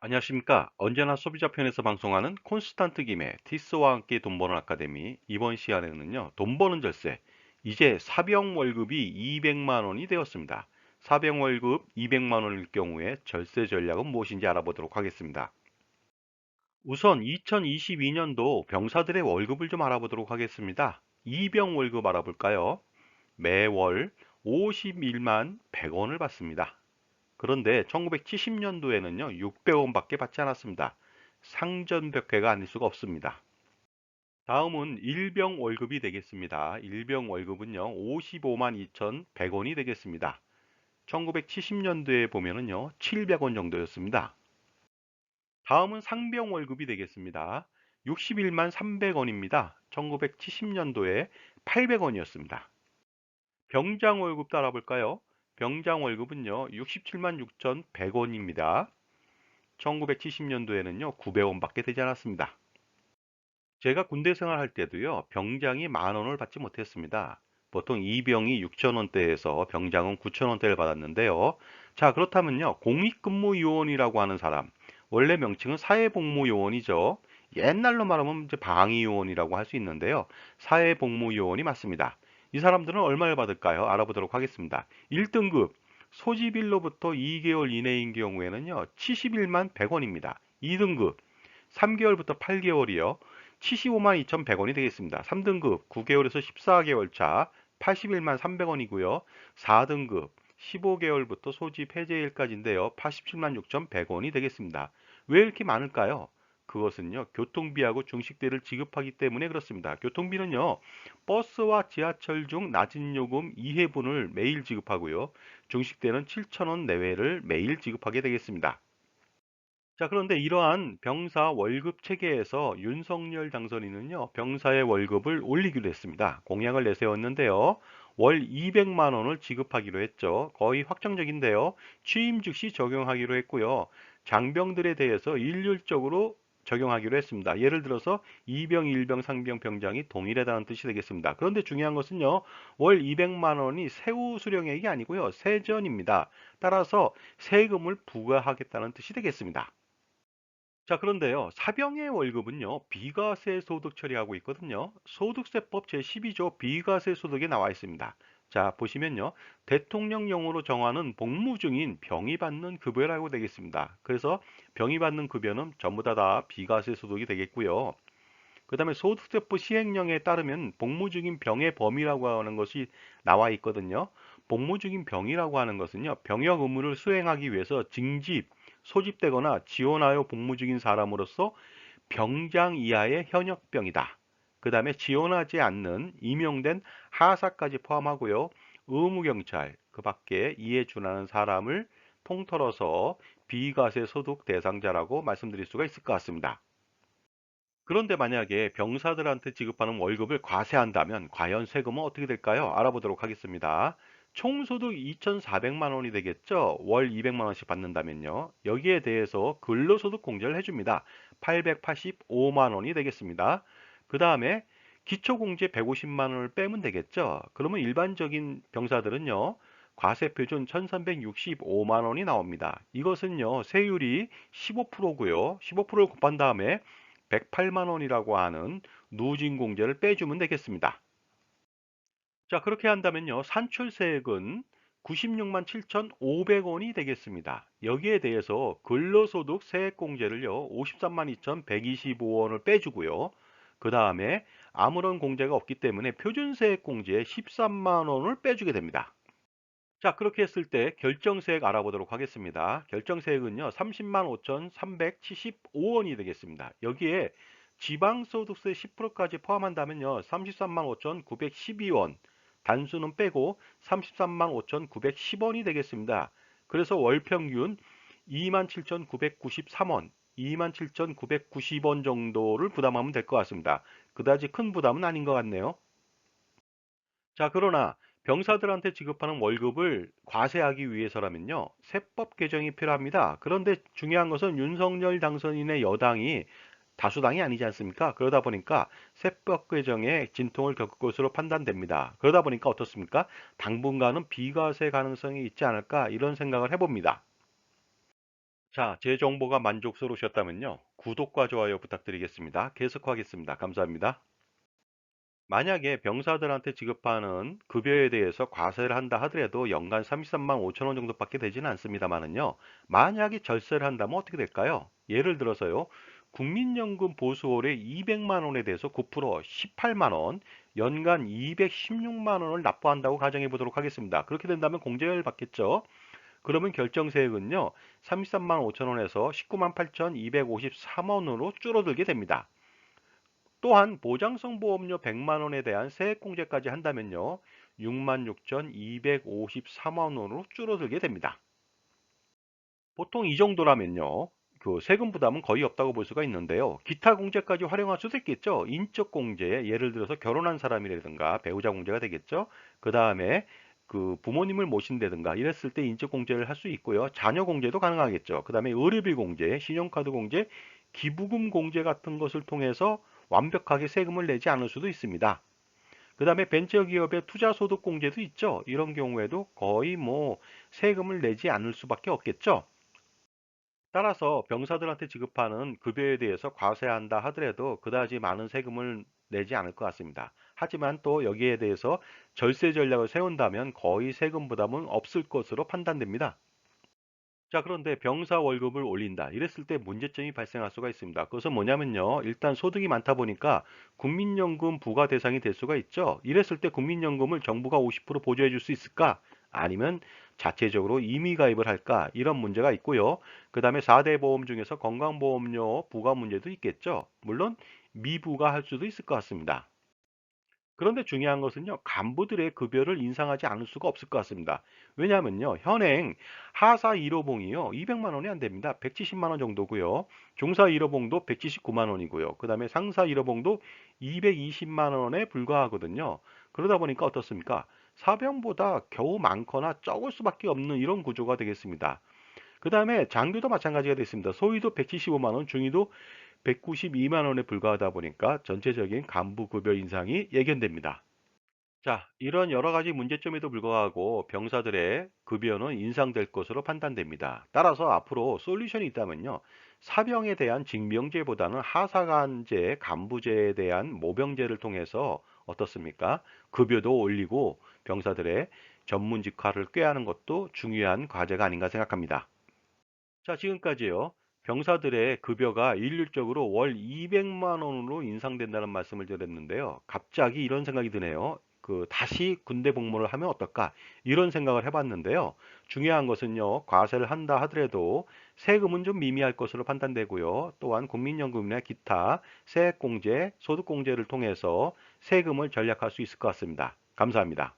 안녕하십니까. 언제나 소비자 편에서 방송하는 콘스탄트 김의 티스와 함께 돈 버는 아카데미. 이번 시간에는요, 돈 버는 절세. 이제 사병 월급이 200만 원이 되었습니다. 사병 월급 200만 원일 경우에 절세 전략은 무엇인지 알아보도록 하겠습니다. 우선 2022년도 병사들의 월급을 좀 알아보도록 하겠습니다. 이병 월급 알아볼까요? 매월 51만 100원을 받습니다. 그런데 1970년도에는요, 600원밖에 받지 않았습니다. 상전벽해가 아닐 수가 없습니다. 다음은 일병 월급이 되겠습니다. 일병 월급은요, 55만 2,100원이 되겠습니다. 1970년도에 보면은요, 700원 정도였습니다. 다음은 상병 월급이 되겠습니다. 61만 300원입니다. 1970년도에 800원이었습니다. 병장 월급도 알아볼까요? 병장 월급은요, 67만 6,100원입니다. 1970년도에는요, 900원밖에 되지 않았습니다. 제가 군대 생활할 때도요, 병장이 10,000원을 받지 못했습니다. 보통 이병이 6,000원대에서 병장은 9,000원대를 받았는데요. 자, 그렇다면요, 공익근무요원이라고 하는 사람, 원래 명칭은 사회복무요원이죠. 옛날로 말하면 이제 방위요원이라고 할 수 있는데요. 사회복무요원이 맞습니다. 이 사람들은 얼마를 받을까요? 알아보도록 하겠습니다. 1등급 소집일로부터 2개월 이내인 경우에는요, 71만 100원입니다. 2등급 3개월부터 8개월이요. 75만 2,100원이 되겠습니다. 3등급 9개월에서 14개월 차 81만 300원이고요. 4등급 15개월부터 소집 해제일까지인데요. 87만 6,100원이 되겠습니다. 왜 이렇게 많을까요? 그것은요, 교통비하고 중식대를 지급하기 때문에 그렇습니다. 교통비는요, 버스와 지하철 중 낮은 요금 2회분을 매일 지급하고요. 중식대는 7,000원 내외를 매일 지급하게 되겠습니다. 자, 그런데 이러한 병사 월급 체계에서 윤석열 당선인은요, 병사의 월급을 올리기로 했습니다. 공약을 내세웠는데요. 월 200만 원을 지급하기로 했죠. 거의 확정적인데요. 취임 즉시 적용하기로 했고요. 장병들에 대해서 일률적으로 적용하기로 했습니다. 예를 들어서 이병, 일병, 상병, 병장이 동일하다는 뜻이 되겠습니다. 그런데 중요한 것은요, 월 200만 원이 세후 수령액이 아니고요, 세전입니다. 따라서 세금을 부과하겠다는 뜻이 되겠습니다. 자, 그런데요, 사병의 월급은요, 비과세 소득 처리하고 있거든요. 소득세법 제12조 비과세 소득에 나와 있습니다. 자, 보시면요, 대통령령으로 정하는 복무 중인 병이 받는 급여라고 되겠습니다. 그래서 병이 받는 급여는 전부 다 비과세 소득이 되겠고요. 그 다음에 소득세법 시행령에 따르면 복무 중인 병의 범위라고 하는 것이 나와 있거든요. 복무 중인 병이라고 하는 것은요, 병역 의무를 수행하기 위해서 징집, 소집되거나 지원하여 복무 중인 사람으로서 병장 이하의 현역병이다. 그 다음에 지원하지 않는 임용된 하사까지 포함하고요. 의무경찰, 그 밖에 이에 준하는 사람을 통틀어서 비과세 소득 대상자라고 말씀드릴 수가 있을 것 같습니다. 그런데 만약에 병사들한테 지급하는 월급을 과세한다면 과연 세금은 어떻게 될까요? 알아보도록 하겠습니다. 총소득 2,400만 원이 되겠죠? 월 200만 원씩 받는다면요. 여기에 대해서 근로소득 공제를 해줍니다. 885만 원이 되겠습니다. 그 다음에 기초공제 150만 원을 빼면 되겠죠? 그러면 일반적인 병사들은요. 과세표준 1,365만 원이 나옵니다. 이것은요. 세율이 15%고요. 15%를 곱한 다음에 108만 원이라고 하는 누진공제를 빼주면 되겠습니다. 자, 그렇게 한다면요. 산출세액은 96만 7,500원이 되겠습니다. 여기에 대해서 근로소득 세액공제를요. 53만 2,125원을 빼주고요. 그 다음에 아무런 공제가 없기 때문에 표준세액공제 13만 원을 빼주게 됩니다. 자, 그렇게 했을 때 결정세액 알아보도록 하겠습니다. 결정세액은요, 30만 5,375원이 되겠습니다. 여기에 지방소득세 10%까지 포함한다면요, 33만 5,912원, 단수는 빼고 33만 5,910원이 되겠습니다. 그래서 월평균 27,993원, 27,990원 정도를 부담하면 될 것 같습니다. 그다지 큰 부담은 아닌 것 같네요. 자, 그러나 병사들한테 지급하는 월급을 과세하기 위해서라면요, 세법 개정이 필요합니다. 그런데 중요한 것은 윤석열 당선인의 여당이 다수당이 아니지 않습니까? 그러다 보니까 세법 개정에 진통을 겪을 것으로 판단됩니다. 그러다 보니까 어떻습니까? 당분간은 비과세 가능성이 있지 않을까 이런 생각을 해봅니다. 자, 제 정보가 만족스러우셨다면요. 구독과 좋아요 부탁드리겠습니다. 계속하겠습니다. 감사합니다. 만약에 병사들한테 지급하는 급여에 대해서 과세를 한다 하더라도 연간 33만 5천 원 정도밖에 되지는 않습니다만은요. 만약에 절세를 한다면 어떻게 될까요? 예를 들어서요. 국민연금 보수월에 200만 원에 대해서 9% 18만 원, 연간 216만 원을 납부한다고 가정해 보도록 하겠습니다. 그렇게 된다면 공제를 받겠죠. 그러면 결정세액은요. 33만 5천 원에서 19만 8,253원으로 줄어들게 됩니다. 또한 보장성 보험료 100만 원에 대한 세액공제까지 한다면요. 6만 6,253원으로 줄어들게 됩니다. 보통 이 정도라면요. 그 세금 부담은 거의 없다고 볼 수가 있는데요. 기타 공제까지 활용할 수도 있겠죠. 인적 공제, 예를 들어서 결혼한 사람이라든가 배우자 공제가 되겠죠. 그 다음에 그 부모님을 모신다든가 이랬을 때 인적 공제를 할 수 있고요. 자녀 공제도 가능하겠죠. 그 다음에 의료비 공제, 신용카드 공제, 기부금 공제 같은 것을 통해서 완벽하게 세금을 내지 않을 수도 있습니다. 그 다음에 벤처기업의 투자소득공제도 있죠. 이런 경우에도 거의 뭐 세금을 내지 않을 수밖에 없겠죠. 따라서 병사들한테 지급하는 급여에 대해서 과세한다 하더라도 그다지 많은 세금을 내지 않을 것 같습니다. 하지만 또 여기에 대해서 절세 전략을 세운다면 거의 세금 부담은 없을 것으로 판단됩니다. 자, 그런데 병사 월급을 올린다. 이랬을 때 문제점이 발생할 수가 있습니다. 그것은 뭐냐면요. 일단 소득이 많다 보니까 국민연금 부과 대상이 될 수가 있죠. 이랬을 때 국민연금을 정부가 50% 보조해 줄 수 있을까? 아니면 자체적으로 임의 가입을 할까? 이런 문제가 있고요. 그 다음에 4대 보험 중에서 건강보험료 부과 문제도 있겠죠. 물론 미부가 할 수도 있을 것 같습니다. 그런데 중요한 것은요, 간부들의 급여를 인상하지 않을 수가 없을 것 같습니다. 왜냐하면요, 현행 하사 1호봉이요, 200만 원이 안 됩니다. 170만 원 정도고요. 중사 1호봉도 179만 원이고요. 그 다음에 상사 1호봉도 220만 원에 불과하거든요. 그러다 보니까 어떻습니까? 사병보다 겨우 많거나 적을 수밖에 없는 이런 구조가 되겠습니다. 그 다음에 장교도 마찬가지가 됐습니다. 소위도 175만 원, 중위도 192만 원에 불과하다 보니까 전체적인 간부 급여 인상이 예견됩니다. 자, 이런 여러 가지 문제점에도 불구하고 병사들의 급여는 인상될 것으로 판단됩니다. 따라서 앞으로 솔루션이 있다면요. 사병에 대한 징병제보다는 하사관제, 간부제에 대한 모병제를 통해서 어떻습니까? 급여도 올리고 병사들의 전문 직화를 꾀하는 것도 중요한 과제가 아닌가 생각합니다. 자, 지금까지요. 병사들의 급여가 일률적으로 월 200만 원으로 인상된다는 말씀을 드렸는데요. 갑자기 이런 생각이 드네요. 다시 군대 복무를 하면 어떨까? 이런 생각을 해봤는데요. 중요한 것은요, 과세를 한다 하더라도 세금은 좀 미미할 것으로 판단되고요. 또한 국민연금이나 기타 세액공제, 소득공제를 통해서 세금을 절약할 수 있을 것 같습니다. 감사합니다.